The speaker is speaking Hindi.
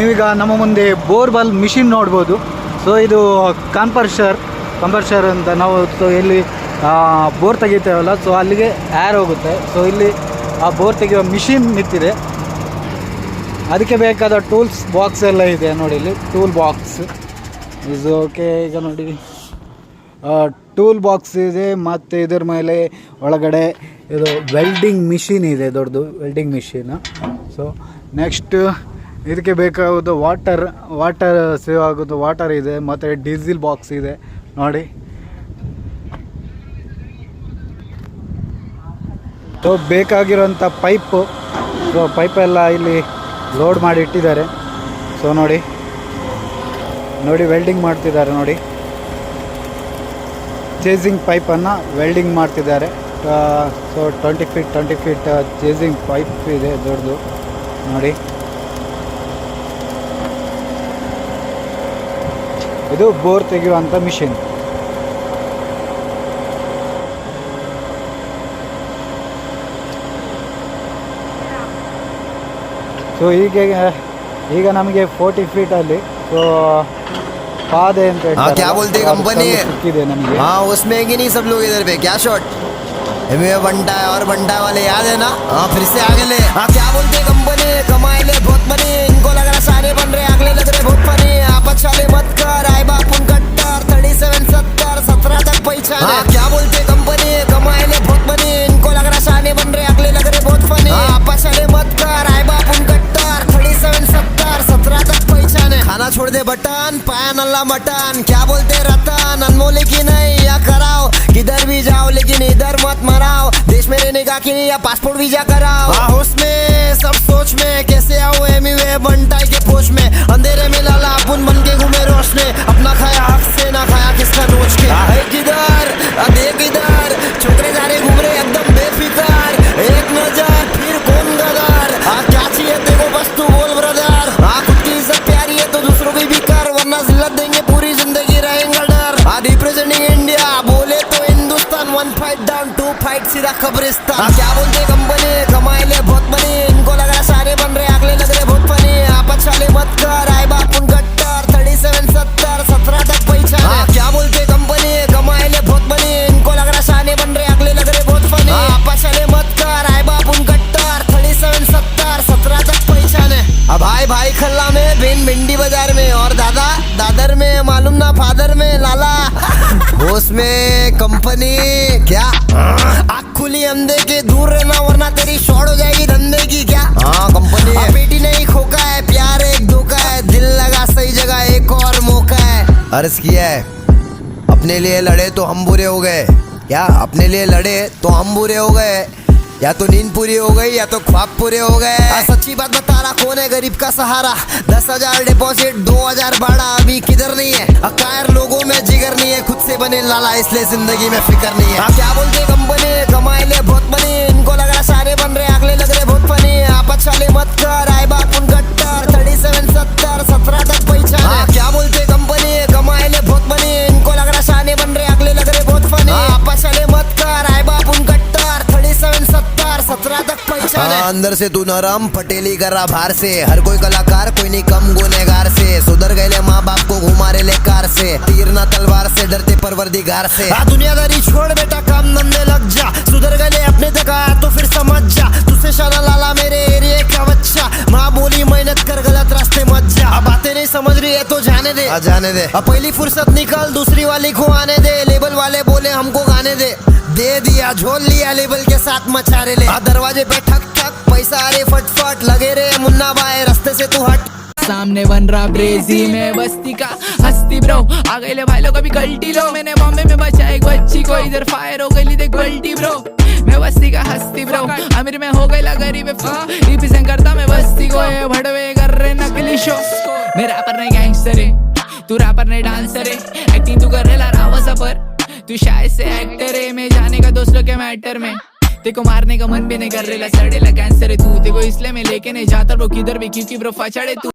ನೀವೀಗ ನಮ್ಮ ಮುಂದೆ ಬೋರ್ವೆಲ್ ಮಿಷಿನ್ ನೋಡ್ಬೋದು. ಸೊ ಇದು ಕಂಪರ್ಷರ್ ಅಂತ ನಾವು ಸೊ ಇಲ್ಲಿ ಬೋರ್ ತೆಗಿತೇವಲ್ಲ, ಸೊ ಅಲ್ಲಿಗೆ ಏರ್ ಹೋಗುತ್ತೆ. ಸೊ ಇಲ್ಲಿ ಆ ಬೋರ್ ತೆಗೆಯುವ ಮಿಷಿನ್ ನಿಂತಿದೆ. ಅದಕ್ಕೆ ಬೇಕಾದ ಟೂಲ್ಸ್ ಬಾಕ್ಸ್ ಎಲ್ಲ ಇದೆ ನೋಡಿ, ಇಲ್ಲಿ ಟೂಲ್ ಬಾಕ್ಸ್ ಇದು ಓಕೆ. ಈಗ ನೋಡಿ ಟೂಲ್ ಬಾಕ್ಸ್ ಇದೆ, ಮತ್ತು ಇದ್ರ ಮೇಲೆ ಒಳಗಡೆ ಇದು ವೆಲ್ಡಿಂಗ್ ಮಿಷಿನ್ ಇದೆ, ದೊಡ್ಡದು ವೆಲ್ಡಿಂಗ್ ಮಿಷಿನ್. ಸೊ ನೆಕ್ಸ್ಟ್ ಇದಕ್ಕೆ ಬೇಕಾಗೋದು ವಾಟರ್ ಸೇವ್ ಆಗೋದು ವಾಟರ್ ಇದೆ, ಮತ್ತು ಡೀಸೆಲ್ ಬಾಕ್ಸ್ ಇದೆ ನೋಡಿ. ಸೊ ಬೇಕಾಗಿರೋಂಥ ಪೈಪೆಲ್ಲ ಇಲ್ಲಿ ಲೋಡ್ ಮಾಡಿ ಇಟ್ಟಿದ್ದಾರೆ. ಸೊ ನೋಡಿ ವೆಲ್ಡಿಂಗ್ ಮಾಡ್ತಿದ್ದಾರೆ ನೋಡಿ, ಚೇಸಿಂಗ್ ಪೈಪನ್ನು ವೆಲ್ಡಿಂಗ್ ಮಾಡ್ತಿದ್ದಾರೆ. ಸೊ 20 ಫೀಟ್ ಚೇಸಿಂಗ್ ಪೈಪ್ ಇದೆ ದೊಡ್ಡದು ನೋಡಿ. ಇದು ಬೋರ್ ತೆಗೆಯುವಂಥ ಮಿಷಿನ್. ಸೊ ಈಗ ನಮಗೆ 40 ಫೀಟಲ್ಲಿ ಸೊ पादे हाँ क्या बोलते कंपनी नಮಗೆ. हाँ उसमें कि नहीं सब लोग इधर पे क्या शॉट बंटा है और बंटा वाले याद है ना. हाँ फिर से आगे ले. हाँ क्या बोलते कंपनी कमाए ले बहुत मनी, इनको लग रहा सारे बन रहे अगले लग रहे बहुत फनी. आपस वाले मत कर आए बापुन कट्टर 37 70 17 तक पहचान. हाँ क्या बोलते कंपनी कमाए ले बहुत मनी, इनको लग रहा सारे बन रहे अगले लग रहे बहुत फनी. आपस वाले मत कर आए बापुन कट्टर 37 70 17 तक पहचान. खाना छोड़ दे बटन पाया नल्ला मटन. क्या बोलते रतन अनमोल की नहीं या कराओ, किधर भी जाओ लेकिन इधर मत मराओ. देश में रहने का कि नहीं या पासपोर्ट वीजा कराओ. उसमें सब सोच में कैसे आओ एमीवे बंटाई के पोच में. अंधेरे में लाला अपन बन के घूमे रोशने, अपना खाया हक से ना खाया किसका नोच के. किधर देख इधर छोकरे जा रहे घूम रहे एकदम बेफिकर. एक नजर फिर कौन गदर. क्या चाहिए देखो बस तू बोल ब्रदर. खुद की इज्जत प्यारी है तो दूसरों की भी कर, वरना जिल्लत देंगे पूरी जिंदगी रहेंगे डर. रिप्रेजेंटिंग इंडिया बोले तो हिंदुस्तान, 1 फाइट डाउन 2 फाइट सीधा कब्रिस्तान. क्या बोलते कंपनी कमाए ले बहुत मनी, इनको लग रहा सारे बन रहे अगले लग रहे बहुत फनी. आपस वाले मत कर आए बापुन गट्टर 37 70 17 तक पहचान. क्या बोलते कंपनी कमाए ले बहुत मनी, इनको लग रहा सारे बन रहे अगले लग रहे बहुत फनी. आपस वाले मत कर आए बापुन गट्टर 37 70 17 तक पहचान. अब भाई खल्ला में बेन भिंडी बाजार में, और दादर में मालूम ना फादर में लाला. होश में कंपनी क्या आँख खुली अंधे के दूर रहना, वरना तेरी शॉर्ट हो जाएगी धंधे की. क्या हाँ कंपनी बेटी नहीं खोका है, प्यार एक धोखा है, दिल लगा सही जगह एक और मौका है. अर्ज किया है अपने लिए लड़े तो हम बुरे हो गए. क्या अपने लिए लड़े तो हम बुरे हो गए, या तो नींद पूरी हो गई या तो ख्वाब पूरे हो गए. सच्ची बात बता रहा कौन है गरीब का सहारा. 10,000 डिपॉजिट 2,000 भाड़ा, अभी किधर नहीं है. अकायर लोगों में जिगर नहीं है, खुद से बने लाला इसलिए जिंदगी में फिक्र नहीं है. क्या बोलते कंपनी कमाए ले बहुत मनी, इनको लग रहा सारे बन रहे अगले लग रहे बहुत फनी. आपस वाले मत कर आए बापुन गट्टर 37 70 17 तक पहचान. क्या बोलते कंपनी कमाए ले बहुत मनी, इनको लग रहा सारे बन रहे अगले लग रहे बहुत फनी. आपस वाले मत कर आए बापुन गट्टर 37 70 17 तक पहचान. अंदर से तू नरम पटेली कर रहा बाहर से, हर कोई कलाकार कोई नहीं कम गुनेगार से. सुधर गए माँ बाप को घुमा रहे ले कार से, तीरना तलवार से डरते परवरदिगार से. दुनियादारी छोड़ बेटा काम धंधे लग जा, सुधर गए अपने तक आया तो फिर समझ जा. तुझसे शाना लाला मेरे एरिया का बच्चा, माँ बोली मेहनत कर गलत रास्ते मत जा. अब बातें नहीं समझ रही है तो जाने दे जाने दे. अब पहली फुर्सत निकल दूसरी वाली को आने दे. लेबल वाले बोले हमको गाने दे दिया झोल लिया लेबल के साथ मचा रे ले. दरवाजे पे ठक ठक पैसा अरे फटफट लगे रे मुन्ना भाई रास्ते से तू हट. सामने बन रहा ब्रेजी में बस्ती का हस्ती ब्रो, आ गए ले भाई लोग अभी गलती लो. मैंने बॉम्बे में बचा एक बच्ची को, इधर फायर हो गई देख गलती ब्रो. मैं बस्ती का हस्ती ब्रो, अमीर में हो गई गरीब रिप्रेजेंट करता मैं बस्ती को. ये भड़वे कर रहे नकली शो, मेरा रैपर नहीं गैंगस्टर है, तू रैपर नहीं डांसर है. एक्टिंग तू कर रहे ला रावा सफर, तू शायद से एक्टर है. मैं जाने का दोस्तों के मैटर में, तेको मारने का मन भी नहीं कर रहा. सड़ेला कैंसर है तू, तेको इसलिए मैं लेके नहीं जाता ब्रो किधर भी, क्योंकि ब्रो फचड़े तू.